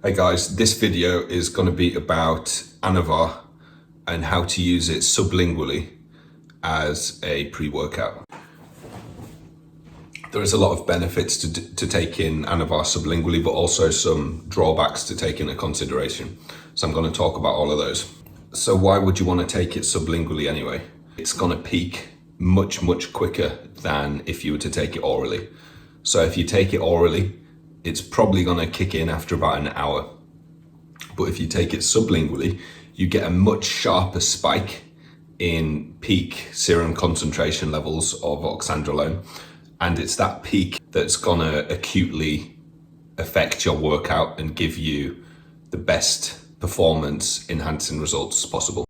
Hey guys, this video is going to be about Anavar and how to use it sublingually as a pre-workout. There is a lot of benefits to taking Anavar sublingually, but also some drawbacks to take into consideration. So I'm going to talk about all of those. So why would you want to take it sublingually anyway? It's going to peak much quicker than if you were to take it orally. So if you take it orally, it's probably going to kick in after about an hour. But if you take it sublingually, you get a much sharper spike in peak serum concentration levels of oxandrolone. And it's that peak that's going to acutely affect your workout and give you the best performance enhancing results possible.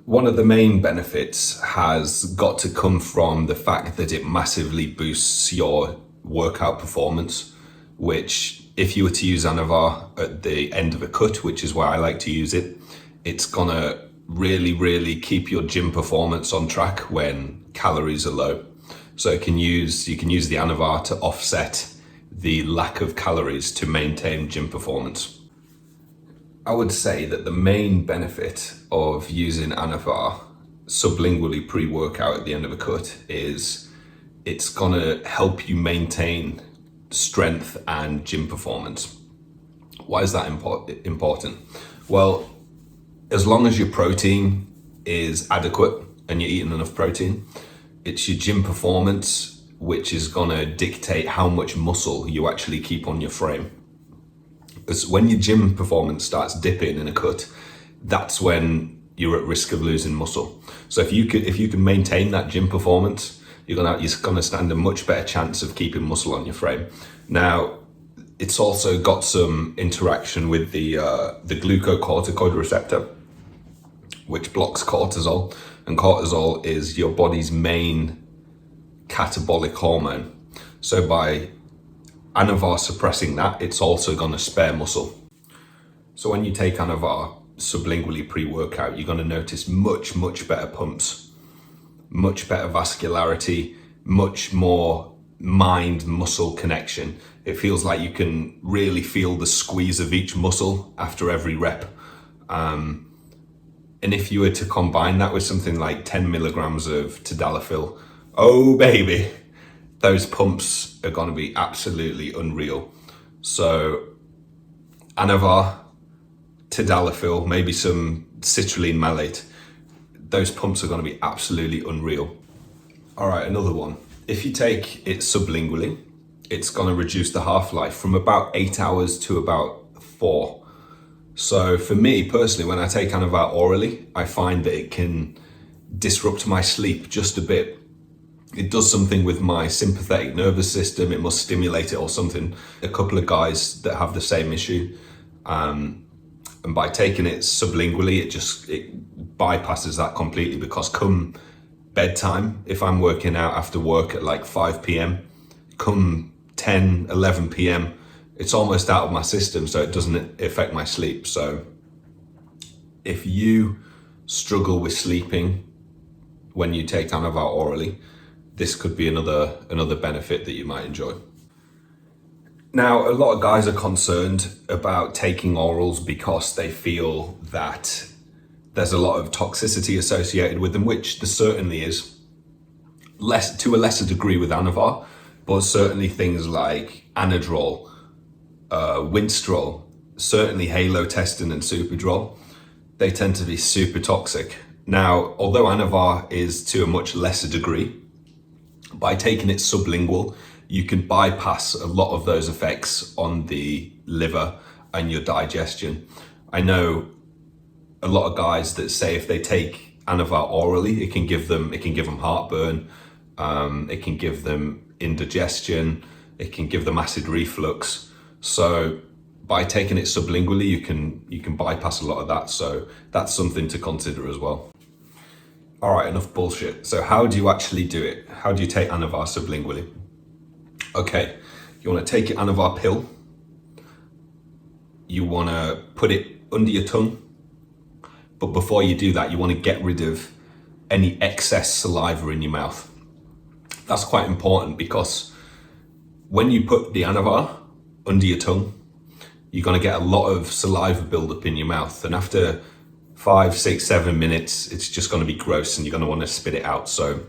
One of the main benefits has got to come from the fact that it massively boosts your workout performance, which if you were to use Anavar at the end of a cut, which is where I like to use it, it's gonna really keep your gym performance on track when calories are low. So you can use the Anavar to offset the lack of calories to maintain gym performance. I would say that the main benefit of using Anavar sublingually pre-workout at the end of a cut is it's gonna help you maintain strength and gym performance. Why is that important? Well, as long as your protein is adequate and you're eating enough protein, it's your gym performance which is gonna dictate how much muscle you actually keep on your frame. Because when your gym performance starts dipping in a cut, that's when you're at risk of losing muscle. So if you can maintain that gym performance, you're gonna stand a much better chance of keeping muscle on your frame. Now, it's also got some interaction with the glucocorticoid receptor, which blocks cortisol, and cortisol is your body's main catabolic hormone. So by Anavar suppressing that, it's also gonna spare muscle. So when you take Anavar sublingually pre-workout, you're gonna notice much better pumps, much better vascularity, much more mind-muscle connection. It feels like you can really feel the squeeze of each muscle after every rep. And if you were to combine that with something like 10 milligrams of tadalafil, oh baby, those pumps are gonna be absolutely unreal. So Anavar, tadalafil, maybe some citrulline malate, those pumps are going to be absolutely unreal. All right, another one. If you take it sublingually, it's going to reduce the half-life from about 8 hours to about 4. So for me personally, when I take Anavar orally, I find that it can disrupt my sleep just a bit. It does something with my sympathetic nervous system. It must stimulate it or something. A couple of guys that have the same issue. And by taking it sublingually, it bypasses that completely, because come bedtime, if I'm working out after work at like 5 p.m, come 10, 11 p.m, it's almost out of my system, so it doesn't affect my sleep. So if you struggle with sleeping when you take Anavar orally, this could be another benefit that you might enjoy. Now, a lot of guys are concerned about taking orals because they feel that there's a lot of toxicity associated with them, which there certainly is, to a lesser degree with Anavar, but certainly things like Anadrol, Winstrol, certainly halotestin and Superdrol, they tend to be super toxic. Now, although Anavar is to a much lesser degree, by taking it sublingual, you can bypass a lot of those effects on the liver and your digestion. I know a lot of guys that say if they take Anavar orally, it can give them heartburn, it can give them indigestion, it can give them acid reflux. So by taking it sublingually, you can bypass a lot of that. So that's something to consider as well. All right, enough bullshit. So how do you actually do it? How do you take Anavar sublingually? Okay, you want to take your Anavar pill. You want to put it under your tongue. But before you do that, you want to get rid of any excess saliva in your mouth. That's quite important, because when you put the Anavar under your tongue, you're going to get a lot of saliva buildup in your mouth. And after 5, 6, 7 minutes, it's just going to be gross and you're going to want to spit it out. So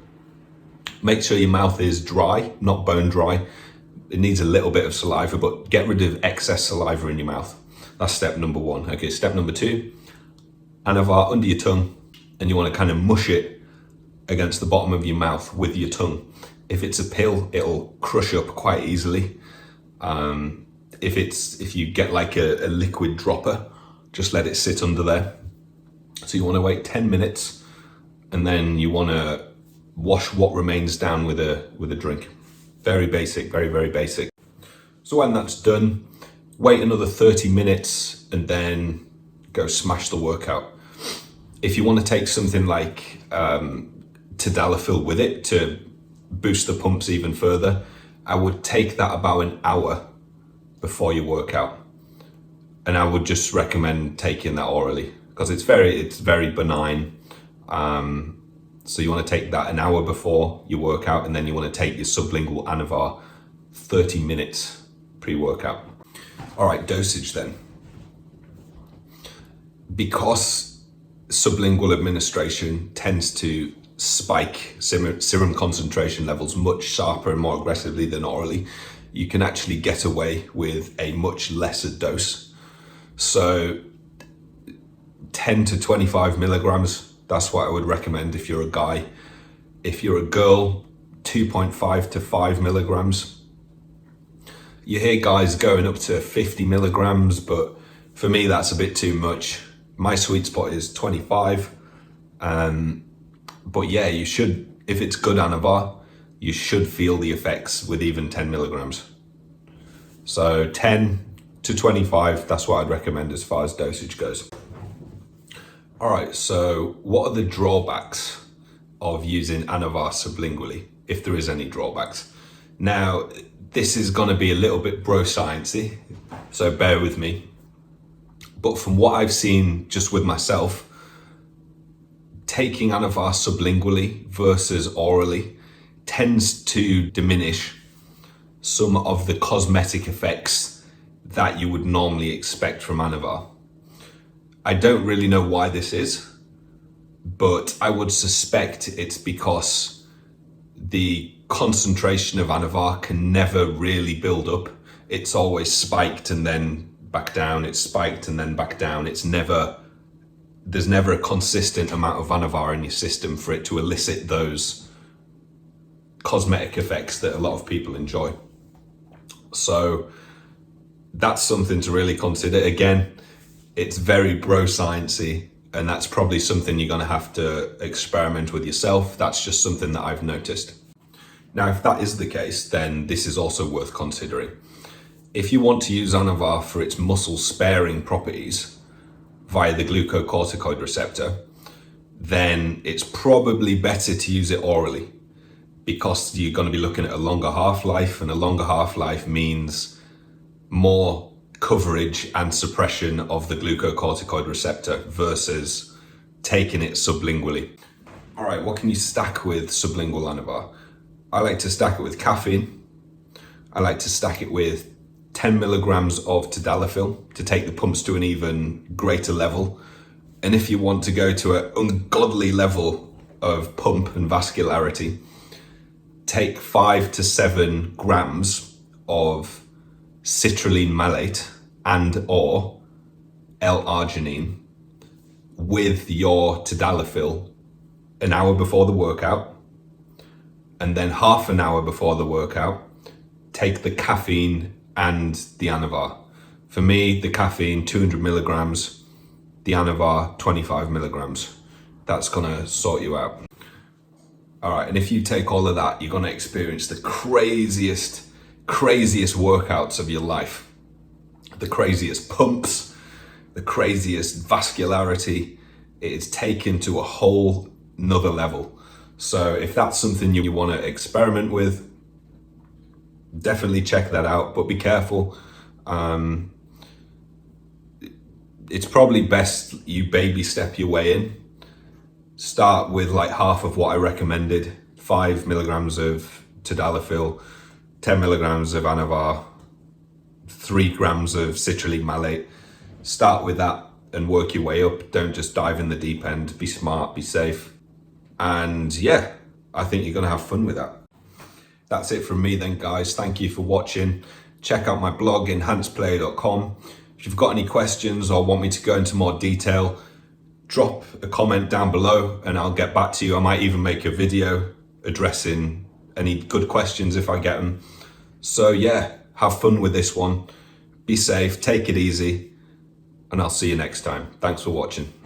make sure your mouth is dry, not bone dry. It needs a little bit of saliva, but get rid of excess saliva in your mouth. That's step number 1. Okay, step number 2, Anavar under your tongue, and you want to kind of mush it against the bottom of your mouth with your tongue. If it's a pill, it'll crush up quite easily. If you get like a liquid dropper, just let it sit under there. So you want to wait 10 minutes, and then you want to wash what remains down with a drink. Very basic, very, very basic. So when that's done, wait another 30 minutes and then go smash the workout. If you want to take something like tadalafil with it to boost the pumps even further, I would take that about an hour before your workout. And I would just recommend taking that orally because it's very benign. So you want to take that an hour before your workout, and then you want to take your sublingual Anavar 30 minutes pre-workout. All right, dosage then. Because sublingual administration tends to spike serum concentration levels much sharper and more aggressively than orally, you can actually get away with a much lesser dose. So 10 to 25 milligrams, that's what I would recommend if you're a guy. If you're a girl, 2.5 to 5 milligrams. You hear guys going up to 50 milligrams, but for me, that's a bit too much. My sweet spot is 25. But yeah, you should, if it's good Anavar, you should feel the effects with even 10 milligrams. So 10 to 25, that's what I'd recommend as far as dosage goes. All right, so what are the drawbacks of using Anavar sublingually, if there is any drawbacks? Now, this is going to be a little bit bro-sciencey, so bear with me. But from what I've seen just with myself, taking Anavar sublingually versus orally tends to diminish some of the cosmetic effects that you would normally expect from Anavar. I don't really know why this is, but I would suspect it's because the concentration of Anavar can never really build up. It's always spiked and then back down, it's spiked and then back down. There's never a consistent amount of Anavar in your system for it to elicit those cosmetic effects that a lot of people enjoy. So that's something to really consider. Again, it's very bro-sciencey, and that's probably something you're going to have to experiment with yourself. That's just something that I've noticed. Now, if that is the case, then this is also worth considering. If you want to use Anavar for its muscle-sparing properties via the glucocorticoid receptor, then it's probably better to use it orally because you're going to be looking at a longer half-life, and a longer half-life means more coverage and suppression of the glucocorticoid receptor versus taking it sublingually. All right, what can you stack with sublingual Anavar? I like to stack it with caffeine. I like to stack it with 10 milligrams of tadalafil to take the pumps to an even greater level. And if you want to go to an ungodly level of pump and vascularity, take 5 to 7 grams of citrulline malate and or L-arginine with your tadalafil an hour before the workout, and then half an hour before the workout, take the caffeine and the Anavar. For me, the caffeine, 200 milligrams, the Anavar, 25 milligrams. That's gonna sort you out. All right, and if you take all of that, you're gonna experience the craziest workouts of your life. The craziest pumps, the craziest vascularity. It's taken to a whole nother level. So if that's something you want to experiment with, definitely check that out, but be careful. It's probably best you baby step your way in. Start with like half of what I recommended, 5 milligrams of tadalafil, 10 milligrams of Anavar, 3 grams of citrulline malate. Start with that and work your way up. Don't just dive in the deep end. Be smart, be safe. And yeah, I think you're gonna have fun with that. That's it from me then, guys. Thank you for watching. Check out my blog, enhancedplayer.com. If you've got any questions or want me to go into more detail, drop a comment down below and I'll get back to you. I might even make a video addressing any good questions if I get them. So yeah, have fun with this one. Be safe, take it easy, and I'll see you next time. Thanks for watching.